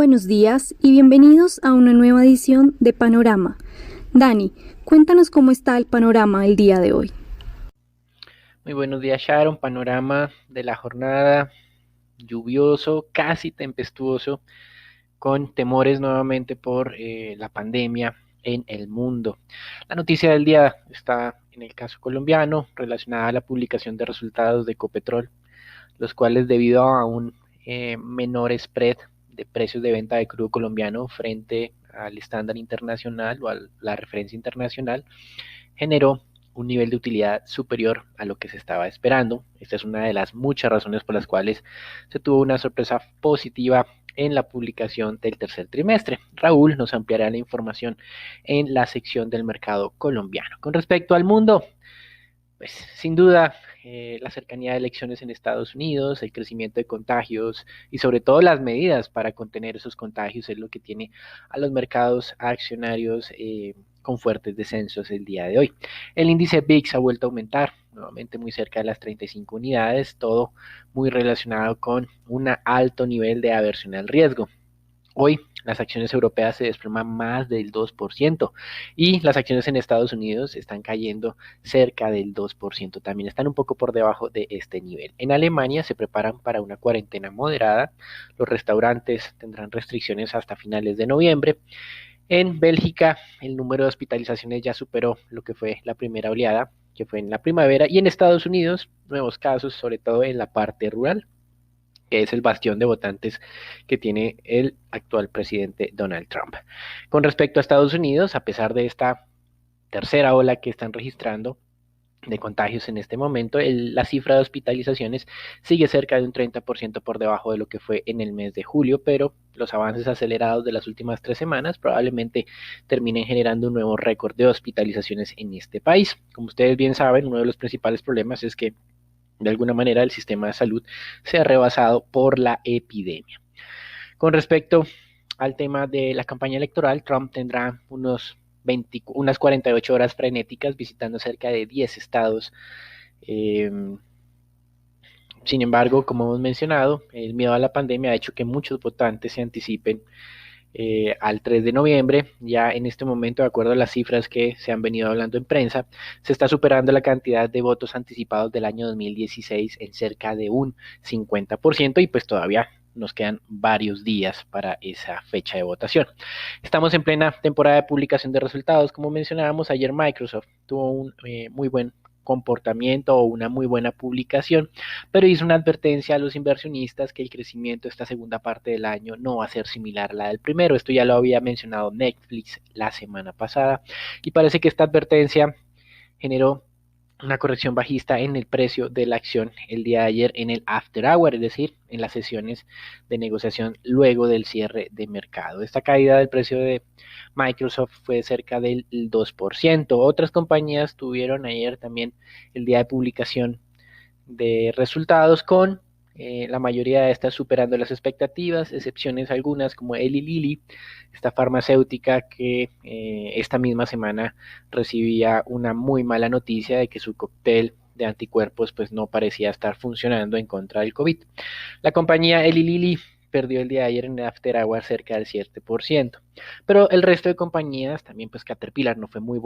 buenos días y bienvenidos a una nueva edición de Panorama. Dani, cuéntanos cómo está el panorama el día de hoy. Muy buenos días, Sharon. Panorama de la jornada lluvioso, casi tempestuoso, con temores nuevamente por la pandemia en el mundo. La noticia del día está en el caso colombiano, relacionada a la publicación de resultados de Ecopetrol, los cuales debido a un menor spread de precios de venta de crudo colombiano frente al estándar internacional o a la referencia internacional, generó un nivel de utilidad superior a lo que se estaba esperando. Esta es una de las muchas razones por las cuales se tuvo una sorpresa positiva en la publicación del tercer trimestre. Raúl nos ampliará la información en la sección del mercado colombiano. Con respecto al mundo, pues sin duda la cercanía de elecciones en Estados Unidos, el crecimiento de contagios y sobre todo las medidas para contener esos contagios es lo que tiene a los mercados accionarios con fuertes descensos el día de hoy. El índice VIX ha vuelto a aumentar, nuevamente muy cerca de las 35 unidades, todo muy relacionado con un alto nivel de aversión al riesgo. Hoy las acciones europeas se desploman más del 2% y las acciones en Estados Unidos están cayendo cerca del 2%. También están un poco por debajo de este nivel. En Alemania se preparan para una cuarentena moderada. Los restaurantes tendrán restricciones hasta finales de noviembre. En Bélgica el número de hospitalizaciones ya superó lo que fue la primera oleada, que fue en la primavera. Y en Estados Unidos nuevos casos, sobre todo en la parte rural, que es el bastión de votantes que tiene el actual presidente Donald Trump. Con respecto a Estados Unidos, a pesar de esta tercera ola que están registrando de contagios en este momento, la cifra de hospitalizaciones sigue cerca de un 30% por debajo de lo que fue en el mes de julio, pero los avances acelerados de las últimas 3 semanas probablemente terminen generando un nuevo récord de hospitalizaciones en este país. Como ustedes bien saben, uno de los principales problemas es que de alguna manera el sistema de salud se ha rebasado por la epidemia. Con respecto al tema de la campaña electoral, Trump tendrá unas 48 horas frenéticas visitando cerca de 10 estados. Sin embargo, como hemos mencionado, el miedo a la pandemia ha hecho que muchos votantes se anticipen al 3 de noviembre. Ya en este momento, de acuerdo a las cifras que se han venido hablando en prensa, se está superando la cantidad de votos anticipados del año 2016 en cerca de un 50% y pues todavía nos quedan varios días para esa fecha de votación. Estamos en plena temporada de publicación de resultados. Como mencionábamos ayer, Microsoft tuvo un muy buen comportamiento o una muy buena publicación, pero hizo una advertencia a los inversionistas que el crecimiento de esta segunda parte del año no va a ser similar a la del primero. Esto ya lo había mencionado Netflix la semana pasada y parece que esta advertencia generó una corrección bajista en el precio de la acción el día de ayer en el after hour, es decir, en las sesiones de negociación luego del cierre de mercado. Esta caída del precio de Microsoft fue cerca del 2%. Otras compañías tuvieron ayer también el día de publicación de resultados con la mayoría de estas superando las expectativas, excepciones algunas como Eli Lilly, esta farmacéutica que esta misma semana recibía una muy mala noticia de que su cóctel de anticuerpos pues no parecía estar funcionando en contra del COVID. La compañía Eli Lilly perdió el día de ayer en el after hour cerca del 7%. Pero el resto de compañías, también pues Caterpillar no fue muy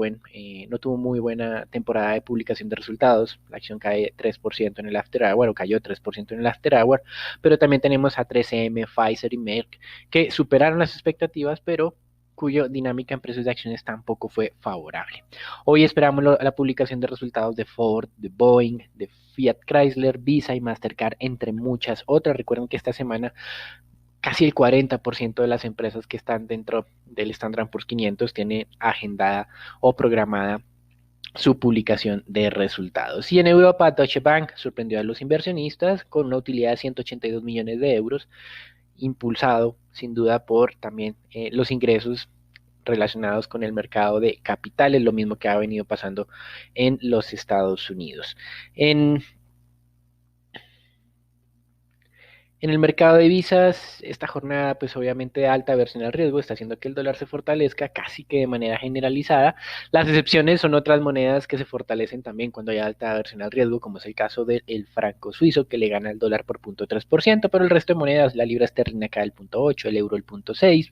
no tuvo muy buena temporada de publicación de resultados. La acción cae 3% en el after hour, o cayó 3% en el after hour, pero también tenemos a 3M, Pfizer y Merck, que superaron las expectativas, pero cuya dinámica en precios de acciones tampoco fue favorable. Hoy esperamos la publicación de resultados de Ford, de Boeing, de Fiat Chrysler, Visa y Mastercard, entre muchas otras. Recuerden que esta semana casi el 40% de las empresas que están dentro del Standard & Poor's 500 tiene agendada o programada su publicación de resultados. Y en Europa, Deutsche Bank sorprendió a los inversionistas con una utilidad de 182 millones de euros, impulsado sin duda por también los ingresos relacionados con el mercado de capitales, lo mismo que ha venido pasando en los Estados Unidos. En En el mercado de divisas, esta jornada, pues obviamente de alta aversión al riesgo, está haciendo que el dólar se fortalezca casi que de manera generalizada. Las excepciones son otras monedas que se fortalecen también cuando hay alta aversión al riesgo, como es el caso del franco suizo, que le gana al dólar por 0.3%, pero el resto de monedas, la libra esterlina cae el 0.8%, el euro el 0.6%.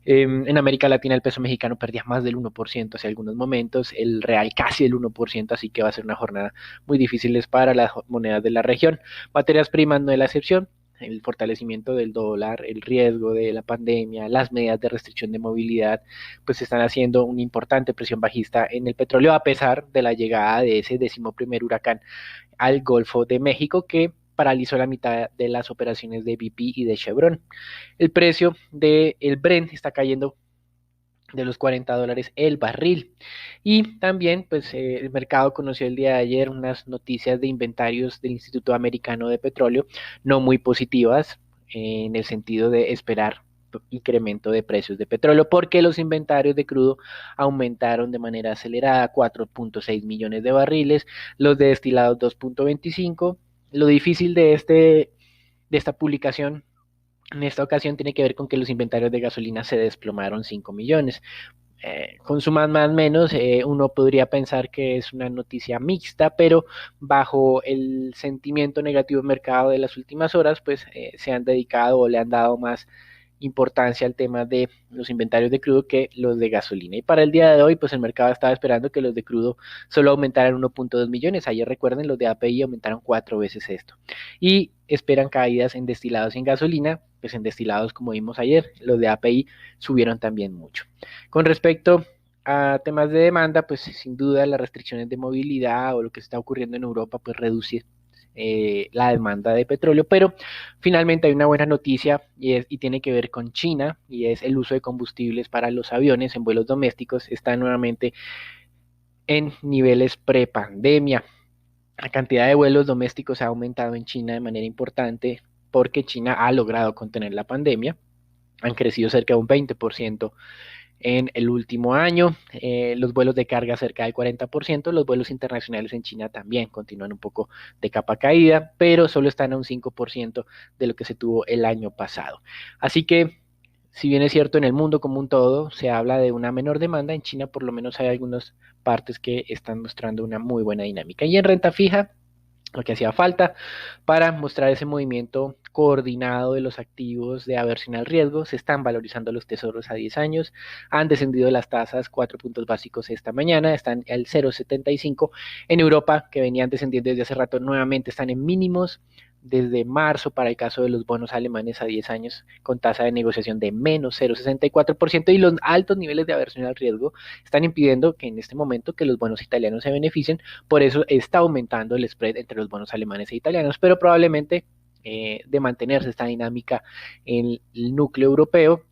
En América Latina el peso mexicano perdía más del 1% hace algunos momentos, el real casi el 1%, así que va a ser una jornada muy difícil para las monedas de la región. Materias primas no es la excepción, el fortalecimiento del dólar, el riesgo de la pandemia, las medidas de restricción de movilidad, pues están haciendo una importante presión bajista en el petróleo a pesar de la llegada de ese 11º huracán al Golfo de México que paralizó la mitad de las operaciones de BP y de Chevron. El precio del Brent está cayendo de los $40 el barril. Y también, pues, el mercado conoció el día de ayer unas noticias de inventarios del Instituto Americano de Petróleo no muy positivas en el sentido de esperar incremento de precios de petróleo porque los inventarios de crudo aumentaron de manera acelerada 4.6 millones de barriles, los de destilados 2.25. Lo difícil de esta publicación en esta ocasión tiene que ver con que los inventarios de gasolina se desplomaron 5 millones. Consuman más o menos, uno podría pensar que es una noticia mixta, pero bajo el sentimiento negativo del mercado de las últimas horas, pues se han dedicado o le han dado más importancia al tema de los inventarios de crudo que los de gasolina. Y para el día de hoy, pues el mercado estaba esperando que los de crudo solo aumentaran 1.2 millones. Ayer recuerden, los de API aumentaron 4 veces esto. Y esperan caídas en destilados y en gasolina, pues en destilados como vimos ayer, los de API subieron también mucho. Con respecto a temas de demanda, pues sin duda las restricciones de movilidad o lo que está ocurriendo en Europa, pues reduce la demanda de petróleo, pero finalmente hay una buena noticia y tiene que ver con China y es el uso de combustibles para los aviones en vuelos domésticos está nuevamente en niveles prepandemia. La cantidad de vuelos domésticos ha aumentado en China de manera importante porque China ha logrado contener la pandemia, han crecido cerca de un 20% en el último año, los vuelos de carga cerca del 40%, los vuelos internacionales en China también continúan un poco de capa caída, pero solo están a un 5% de lo que se tuvo el año pasado. Así que, si bien es cierto en el mundo como un todo, se habla de una menor demanda, en China por lo menos hay algunas partes que están mostrando una muy buena dinámica. Y en renta fija, lo que hacía falta para mostrar ese movimiento coordinado de los activos de aversión al riesgo. Se están valorizando los tesoros a 10 años, han descendido las tasas 4 puntos básicos esta mañana, están al 0,75. En Europa, que venían descendiendo desde hace rato, nuevamente están en mínimos desde marzo para el caso de los bonos alemanes a 10 años con tasa de negociación de menos 0,64% y los altos niveles de aversión al riesgo están impidiendo que en este momento que los bonos italianos se beneficien, por eso está aumentando el spread entre los bonos alemanes e italianos, pero probablemente de mantenerse esta dinámica en el núcleo europeo,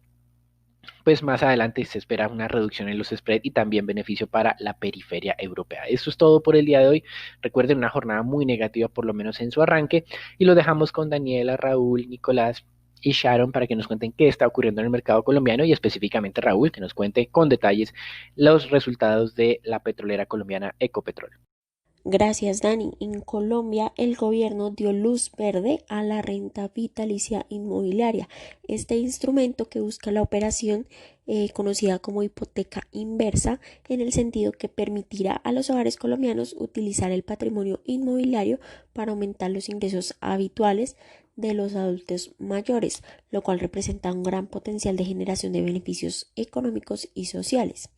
pues más adelante se espera una reducción en los spreads y también beneficio para la periferia europea. Esto es todo por el día de hoy. Recuerden, una jornada muy negativa, por lo menos en su arranque, y lo dejamos con Daniela, Raúl, Nicolás y Sharon para que nos cuenten qué está ocurriendo en el mercado colombiano y específicamente Raúl, que nos cuente con detalles los resultados de la petrolera colombiana Ecopetrol. Gracias, Dani. En Colombia, el gobierno dio luz verde a la renta vitalicia inmobiliaria. Este instrumento que busca la operación conocida como hipoteca inversa, en el sentido que permitirá a los hogares colombianos utilizar el patrimonio inmobiliario para aumentar los ingresos habituales de los adultos mayores, lo cual representa un gran potencial de generación de beneficios económicos y sociales.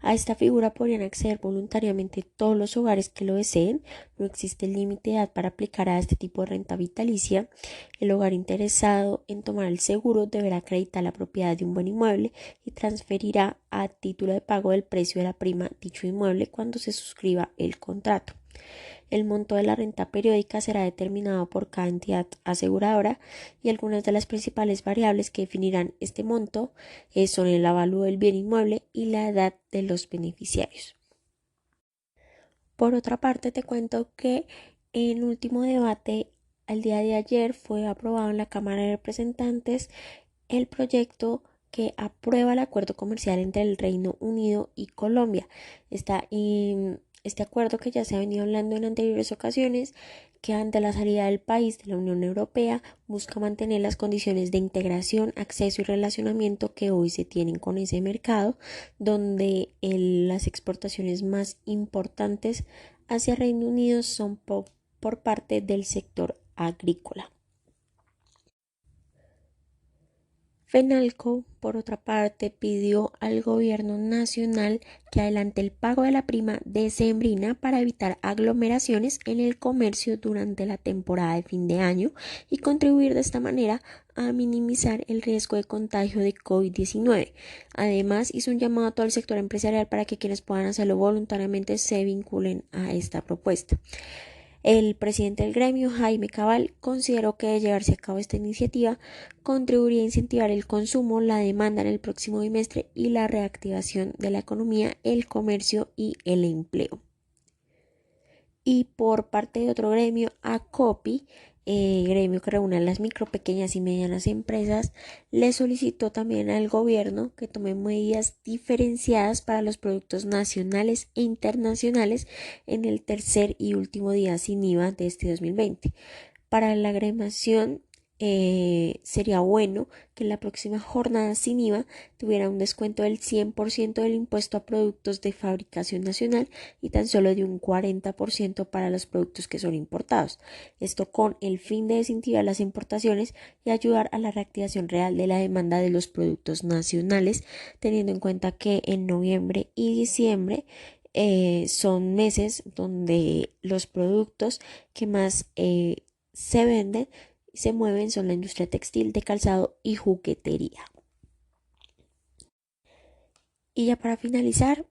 A esta figura podrían acceder voluntariamente todos los hogares que lo deseen. No existe límite de edad para aplicar a este tipo de renta vitalicia. El hogar interesado en tomar el seguro deberá acreditar la propiedad de un buen inmueble y transferirá a título de pago del precio de la prima dicho inmueble cuando se suscriba el contrato. El monto de la renta periódica será determinado por cada entidad aseguradora y algunas de las principales variables que definirán este monto son el avalúo del bien inmueble y la edad de los beneficiarios. Por otra parte, te cuento que en último debate el día de ayer fue aprobado en la Cámara de Representantes el proyecto que aprueba el acuerdo comercial entre el Reino Unido y Colombia. Esta Este acuerdo, que ya se ha venido hablando en anteriores ocasiones, que ante la salida del país de la Unión Europea busca mantener las condiciones de integración, acceso y relacionamiento que hoy se tienen con ese mercado, donde las exportaciones más importantes hacia Reino Unido son por parte del sector agrícola. FENALCO, por otra parte, pidió al gobierno nacional que adelante el pago de la prima decembrina para evitar aglomeraciones en el comercio durante la temporada de fin de año y contribuir de esta manera a minimizar el riesgo de contagio de COVID-19. Además, hizo un llamado a todo el sector empresarial para que quienes puedan hacerlo voluntariamente se vinculen a esta propuesta. El presidente del gremio, Jaime Cabal, consideró que de llevarse a cabo esta iniciativa contribuiría a incentivar el consumo, la demanda en el próximo bimestre y la reactivación de la economía, el comercio y el empleo. Y por parte de otro gremio, ACOPI, gremio que reúne a las micro, pequeñas y medianas empresas, le solicitó también al gobierno que tome medidas diferenciadas para los productos nacionales e internacionales en el tercer y último día sin IVA de este 2020. Para la agremiación, sería bueno que en la próxima jornada sin IVA tuviera un descuento del 100% del impuesto a productos de fabricación nacional y tan solo de un 40% para los productos que son importados. Esto con el fin de desincentivar las importaciones y ayudar a la reactivación real de la demanda de los productos nacionales, teniendo en cuenta que en noviembre y diciembre son meses donde los productos que más se venden y se mueven son la industria textil, de calzado y juguetería. Y ya para finalizar,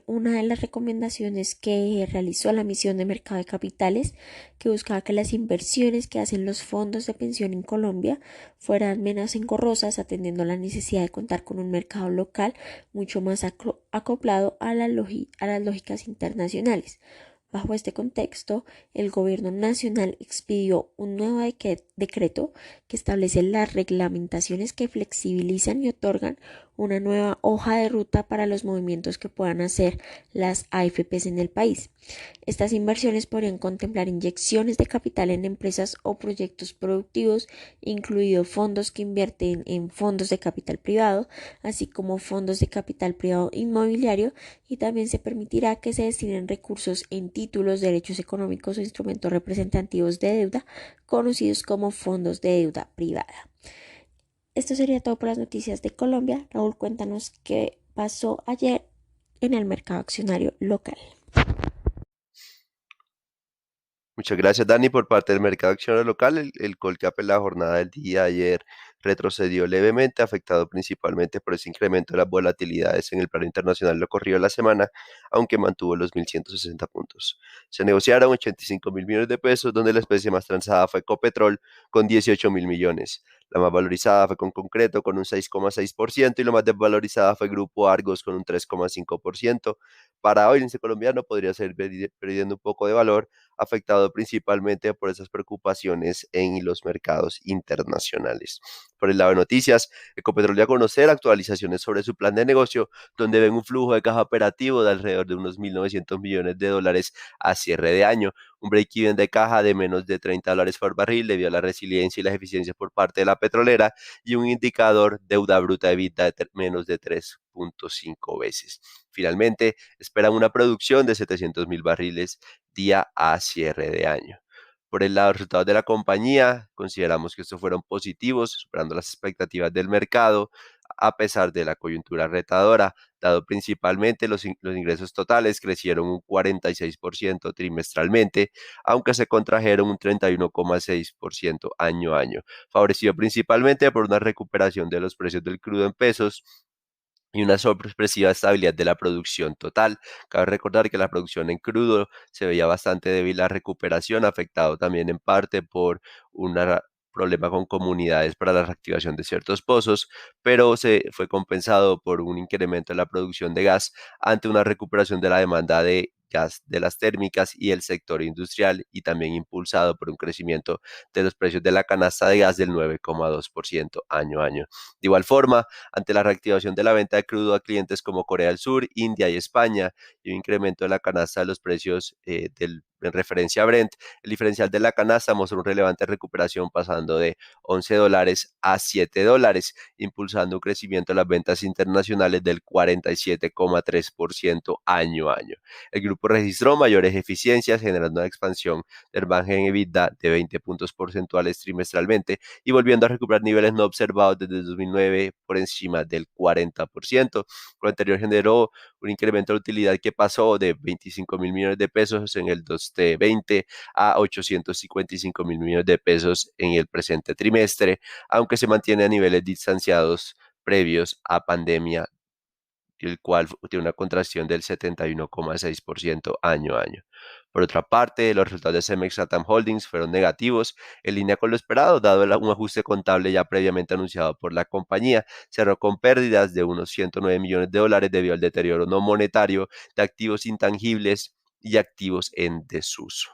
una de las recomendaciones que realizó la misión de mercado de capitales, que buscaba que las inversiones que hacen los fondos de pensión en Colombia fueran menos engorrosas, atendiendo a la necesidad de contar con un mercado local mucho más acoplado a las lógicas internacionales. Bajo este contexto, el gobierno nacional expidió un nuevo decreto que establece las reglamentaciones que flexibilizan y otorgan una nueva hoja de ruta para los movimientos que puedan hacer las AFPs en el país. Estas inversiones podrían contemplar inyecciones de capital en empresas o proyectos productivos, incluidos fondos que invierten en fondos de capital privado, así como fondos de capital privado inmobiliario, y también se permitirá que se destinen recursos en títulos, derechos económicos o instrumentos representativos de deuda, conocidos como fondos de deuda privada. Esto sería todo por las noticias de Colombia. Raúl, cuéntanos qué pasó ayer en el mercado accionario local. Muchas gracias, Dani. Por parte del mercado accionario local, el Colcap en la jornada del día de ayer retrocedió levemente, afectado principalmente por ese incremento de las volatilidades en el plano internacional lo corrido de la semana, aunque mantuvo los 1.160 puntos. Se negociaron 85.000 millones de pesos, donde la especie más transada fue Ecopetrol con 18.000 millones. La más valorizada fue con Concreto con un 6,6% y lo más desvalorizada fue Grupo Argos con un 3,5%. Para hoy, el índice colombiano podría seguir perdiendo un poco de valor, afectado principalmente por esas preocupaciones en los mercados internacionales. Por el lado de noticias, Ecopetrol dio a conocer actualizaciones sobre su plan de negocio, donde ven un flujo de caja operativo de alrededor de unos 1.900 millones de dólares a cierre de año, un break-even de caja de menos de $30 por barril debido a la resiliencia y las eficiencias por parte de la petrolera y un indicador deuda bruta EBITDA de menos de 3.5 veces. Finalmente, esperan una producción de 700.000 barriles día a cierre de año. Por el lado de los resultados de la compañía, consideramos que estos fueron positivos, superando las expectativas del mercado, a pesar de la coyuntura retadora, dado principalmente los ingresos totales crecieron un 46% trimestralmente, aunque se contrajeron un 31,6% año a año, favorecido principalmente por una recuperación de los precios del crudo en pesos y una sorpresiva estabilidad de la producción total. Cabe recordar que la producción en crudo se veía bastante débil, la recuperación afectado también en parte por un problema con comunidades para la reactivación de ciertos pozos, pero se fue compensado por un incremento en la producción de gas ante una recuperación de la demanda de gas de las térmicas y el sector industrial, y también impulsado por un crecimiento de los precios de la canasta de gas del 9,2% año a año. De igual forma, ante la reactivación de la venta de crudo a clientes como Corea del Sur, India y España, y un incremento de la canasta de los precios en referencia a Brent, el diferencial de la canasta mostró una relevante recuperación pasando de $11 a $7, impulsando un crecimiento de las ventas internacionales del 47,3% año a año. El grupo registró mayores eficiencias, generando una expansión del margen EBITDA de 20 puntos porcentuales trimestralmente y volviendo a recuperar niveles no observados desde 2009 por encima del 40%. Lo anterior generó un incremento de utilidad que pasó de 25.000 millones de pesos en el 2020 a 855.000 millones de pesos en el presente trimestre, aunque se mantiene a niveles distanciados previos a pandemia, el cual tiene una contracción del 71,6% año a año. Por otra parte, los resultados de Cemex Latam Holdings fueron negativos, en línea con lo esperado, dado un ajuste contable ya previamente anunciado por la compañía. Cerró con pérdidas de unos $109 millones debido al deterioro no monetario de activos intangibles y activos en desuso,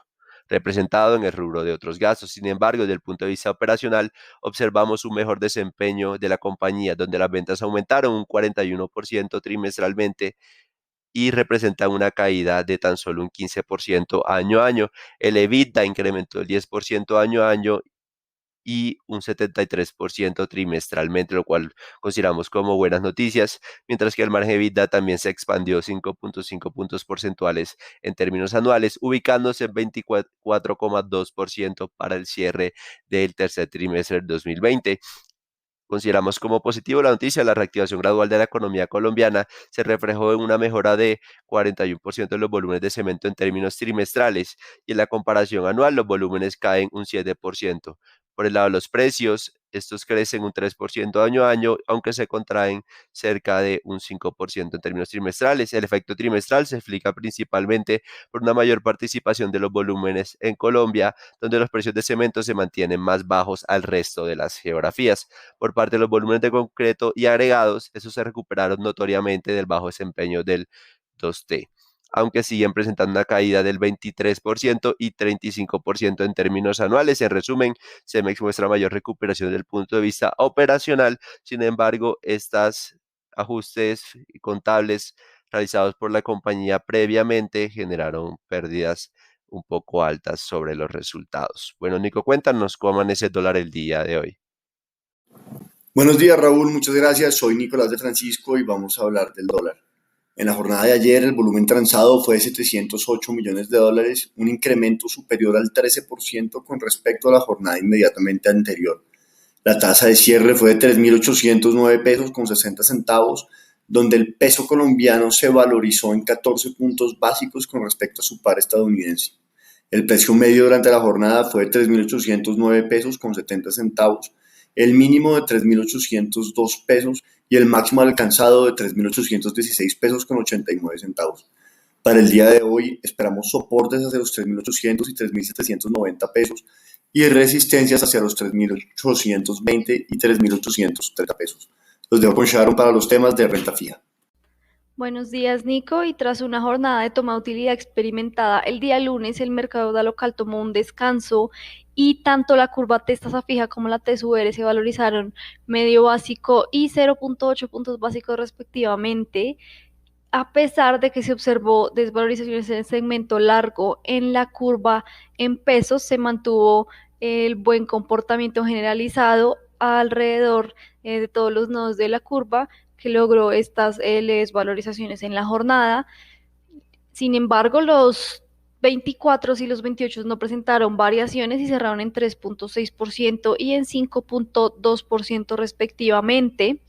representado en el rubro de otros gastos. Sin embargo, desde el punto de vista operacional, observamos un mejor desempeño de la compañía, donde las ventas aumentaron un 41% trimestralmente y representan una caída de tan solo un 15% año a año. El EBITDA incrementó el 10% año a año y un 73% trimestralmente, lo cual consideramos como buenas noticias, mientras que el margen EBITDA también se expandió 5,5 puntos porcentuales en términos anuales, ubicándose en 24,2% para el cierre del tercer trimestre del 2020. Consideramos como positivo la noticia: la reactivación gradual de la economía colombiana se reflejó en una mejora de 41% de los volúmenes de cemento en términos trimestrales, y en la comparación anual los volúmenes caen un 7%. Por el lado de los precios, estos crecen un 3% año a año, aunque se contraen cerca de un 5% en términos trimestrales. El efecto trimestral se explica principalmente por una mayor participación de los volúmenes en Colombia, donde los precios de cemento se mantienen más bajos al resto de las geografías. Por parte de los volúmenes de concreto y agregados, esos se recuperaron notoriamente del bajo desempeño del 2T, aunque siguen presentando una caída del 23% y 35% en términos anuales. En resumen, Cemex muestra mayor recuperación desde el punto de vista operacional. Sin embargo, estos ajustes contables realizados por la compañía previamente generaron pérdidas un poco altas sobre los resultados. Bueno, Nico, cuéntanos cómo amanece el dólar el día de hoy. Buenos días, Raúl, muchas gracias. Soy Nicolás de Francisco y vamos a hablar del dólar. En la jornada de ayer, el volumen transado fue de $708 millones, un incremento superior al 13% con respecto a la jornada inmediatamente anterior. La tasa de cierre fue de 3.809 pesos con 60 centavos, donde el peso colombiano se valorizó en 14 puntos básicos con respecto a su par estadounidense. El precio medio durante la jornada fue de 3.809 pesos con 70 centavos, el mínimo de 3.802 pesos y el máximo alcanzado de 3.816 pesos con 89 centavos. Para el día de hoy esperamos soportes hacia los 3.800 y 3.790 pesos y resistencias hacia los 3.820 y 3.830 pesos. Los dejo con Sharon para los temas de renta fija. Buenos días, Nico. Y tras una jornada de toma de utilidad experimentada el día lunes, el mercado local tomó un descanso y tanto la curva T tasa fija como la TSUR se valorizaron medio básico y 0,8 puntos básicos respectivamente, a pesar de que se observó desvalorizaciones en el segmento largo. En la curva en pesos se mantuvo el buen comportamiento generalizado alrededor de todos los nodos de la curva, que logró estas leves valorizaciones en la jornada. Sin embargo, los 24 y los 28 no presentaron variaciones y cerraron en 3,6% y en 5,2% respectivamente.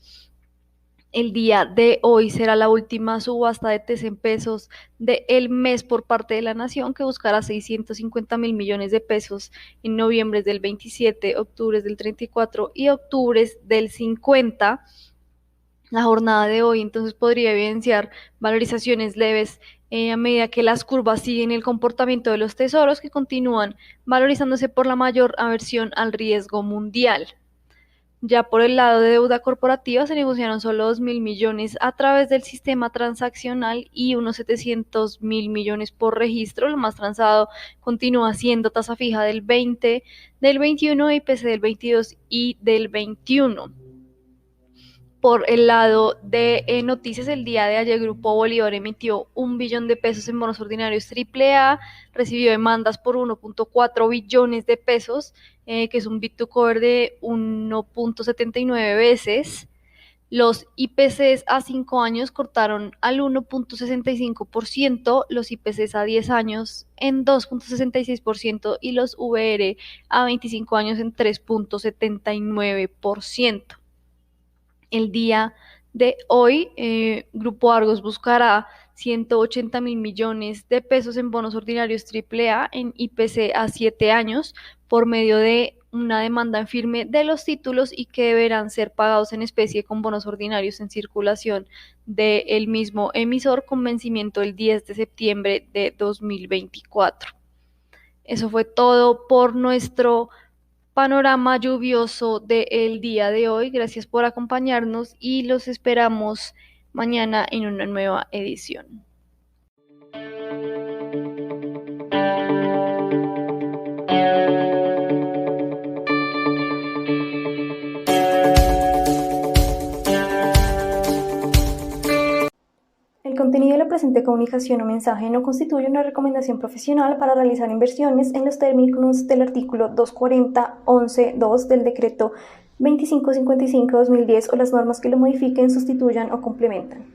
El día de hoy será la última subasta de TES en pesos del mes por parte de la Nación, que buscará 650.000 millones de pesos en noviembre del 27, octubre del 34 y octubre del 50. La jornada de hoy entonces podría evidenciar valorizaciones leves a medida que las curvas siguen el comportamiento de los tesoros, que continúan valorizándose por la mayor aversión al riesgo mundial. Ya por el lado de deuda corporativa se negociaron solo 2.000 millones a través del sistema transaccional y unos 700.000 millones por registro. Lo más transado continúa siendo tasa fija del 20, del 21, IPC del 22 y del 21. Por el lado de noticias, el día de ayer Grupo Bolívar emitió 1 billón de pesos en bonos ordinarios AAA, recibió demandas por 1.4 billones de pesos, que es un bid to cover de 1.79 veces. Los IPCs a 5 años cortaron al 1.65%, los IPCs a 10 años en 2.66% y los VR a 25 años en 3.79%. El día de hoy, Grupo Argos buscará 180.000 millones de pesos en bonos ordinarios AAA en IPC a 7 años por medio de una demanda en firme de los títulos y que deberán ser pagados en especie con bonos ordinarios en circulación del mismo emisor con vencimiento el 10 de septiembre de 2024. Eso fue todo por nuestro panorama lluvioso del día de hoy. Gracias por acompañarnos y los esperamos mañana en una nueva edición. El contenido de la presente comunicación o mensaje no constituye una recomendación profesional para realizar inversiones en los términos del artículo 240.11.2 del decreto 2555/2010 o las normas que lo modifiquen, sustituyan o complementan.